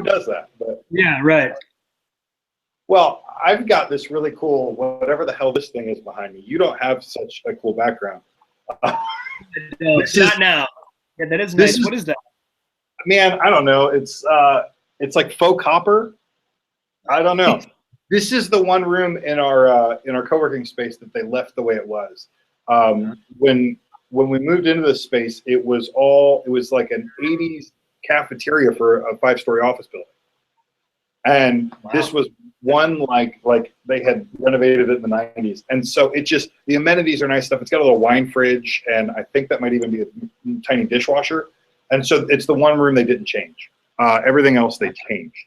who does that? But Yeah, right. well, I've got this really cool, whatever the hell this thing is behind me. You don't have such a cool background. No, This not is now. Yeah, that is this nice. is What is that? man. I don't know. It's like faux copper. I don't know. This is the one room in our co-working space that they left the way it was. When we moved into this space, it was like an '80s cafeteria for a 5-story office building, and this was one like they had renovated it in the '90s, and so it just the amenities are nice stuff. It's got a little wine fridge, and I think that might even be a tiny dishwasher, and so it's the one room they didn't change. Everything else they changed.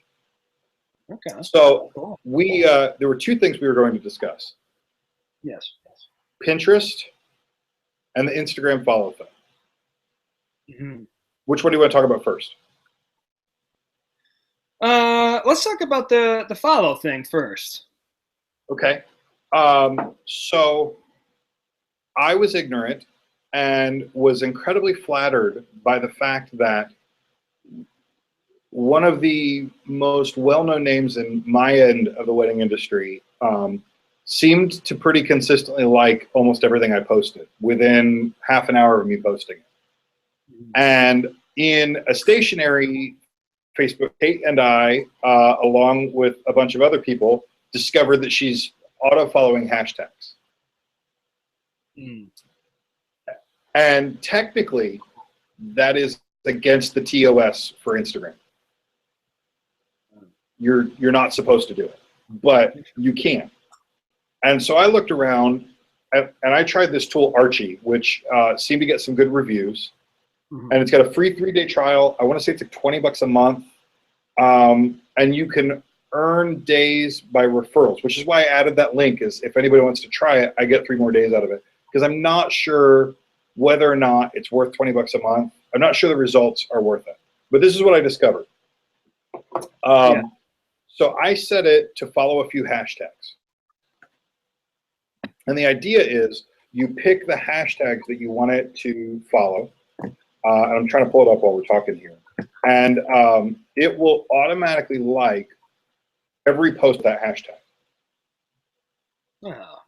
Okay. So Cool. there were two things we were going to discuss: Yes. Pinterest and the Instagram follow thing. Mm-hmm. Which one do you want to talk about first? Let's talk about the follow thing first. Okay. So I was ignorant and was incredibly flattered by the fact that one of the most well-known names in my end of the wedding industry seemed to pretty consistently like almost everything I posted within half an hour of me posting it. And in a stationary Facebook, Kate and I, along with a bunch of other people, discovered that she's auto-following hashtags. Mm. And technically, that is against the TOS for Instagram. You're not supposed to do it, but you can. And so I looked around, and I tried this tool, Archie, which seemed to get some good reviews. Mm-hmm. And it's got a free 3-day trial. I want to say it's like $20 a month. And you can earn days by referrals, which is why I added that link, is if anybody wants to try it, I get 3 more days out of it. Because I'm not sure whether or not it's worth $20 a month. I'm not sure the results are worth it. But this is what I discovered. So I set it to follow a few hashtags. And the idea is you pick the hashtags that you want it to follow. And I'm trying to pull it up while we're talking here. And it will automatically like every post with that hashtag. Oh.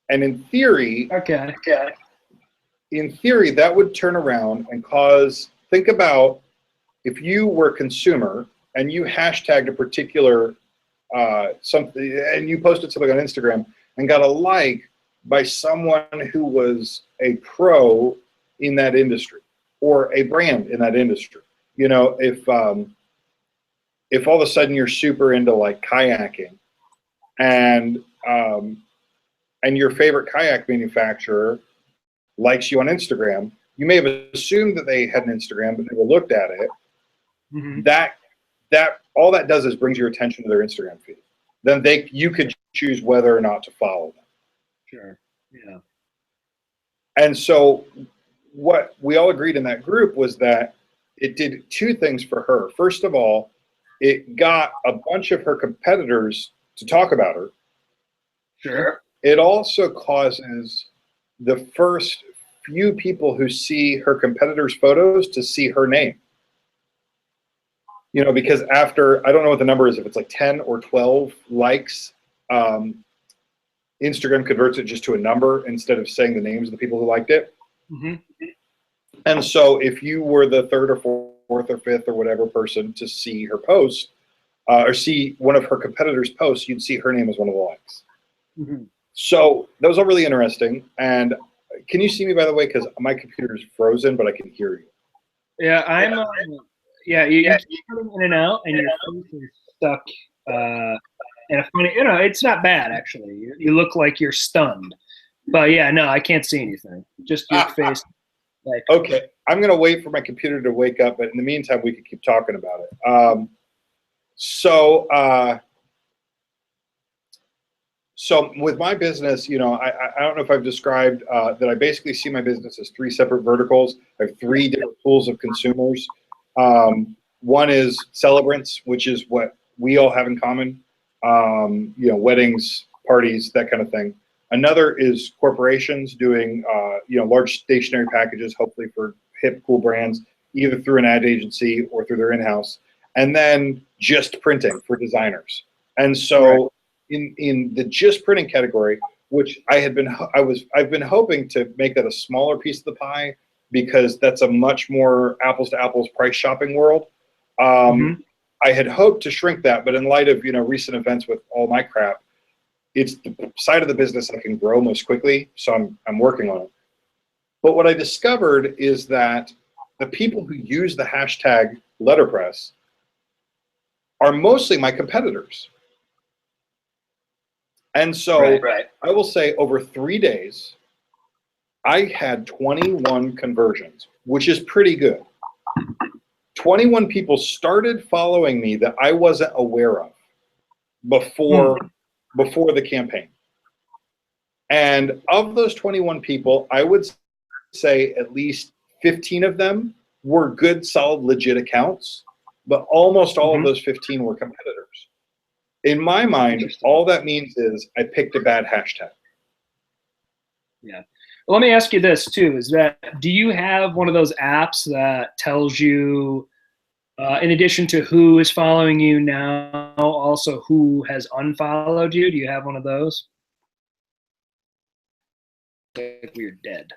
And in theory, Okay. in theory, that would turn around and cause, think about if you were a consumer and you hashtagged a particular something, and you posted something on Instagram and got a like by someone who was a pro in that industry or a brand in that industry. You know, if all of a sudden you're super into like kayaking, and your favorite kayak manufacturer likes you on Instagram, you may have assumed that they had an Instagram, but never looked at it. Mm-hmm. That all that does is brings your attention to their Instagram feed. Then you could choose whether or not to follow them. Sure. Yeah. And so what we all agreed in that group was that it did 2 things for her. First of all, it got a bunch of her competitors to talk about her. Sure. It also causes the first few people who see her competitors' photos to see her name. You know, because after, I don't know what the number is, if it's like 10 or 12 likes, Instagram converts it just to a number instead of saying the names of the people who liked it. Mm-hmm. And so if you were the 3rd or 4th or 5th or whatever person to see her post, or see one of her competitors' posts, you'd see her name as one of the likes. Mm-hmm. So that was all really interesting. And can you see me, by the way? Because my computer is frozen, but I can hear you. Yeah, I'm. You keep coming in and out, and your face is stuck. And a funny, it's not bad actually. You look like you're stunned, but yeah, no, I can't see anything. Just your face. Like, okay, I'm gonna wait for my computer to wake up, but in the meantime, we can keep talking about it. So with my business, you know, I don't know if I've described that I basically see my business as 3 separate verticals. I have 3 different pools of consumers. One is celebrants, which is what we all have in common. You know, weddings, parties, that kind of thing. Another is corporations doing, you know, large stationery packages, hopefully for hip, cool brands, either through an ad agency or through their in-house. and then just printing for designers. And so in the just printing category, which I've been hoping to make that a smaller piece of the pie, because that's a much more apples to apples price shopping world. I had hoped to shrink that, but in light of recent events with all my crap, it's the side of the business that can grow most quickly. So I'm working on it. But what I discovered is that the people who use the hashtag letterpress are mostly my competitors. And so I will say over 3 days, I had 21 conversions, which is pretty good. 21 people started following me that I wasn't aware of before the campaign. And of those 21 people, I would say at least 15 of them were good, solid, legit accounts, but almost all of those 15 were competitors. In my mind, all that means is I picked a bad hashtag. Yeah. Well, let me ask you this too, is that, do you have one of those apps that tells you, in addition to who is following you now, also who has unfollowed you? Do you have one of those? Like we're dead.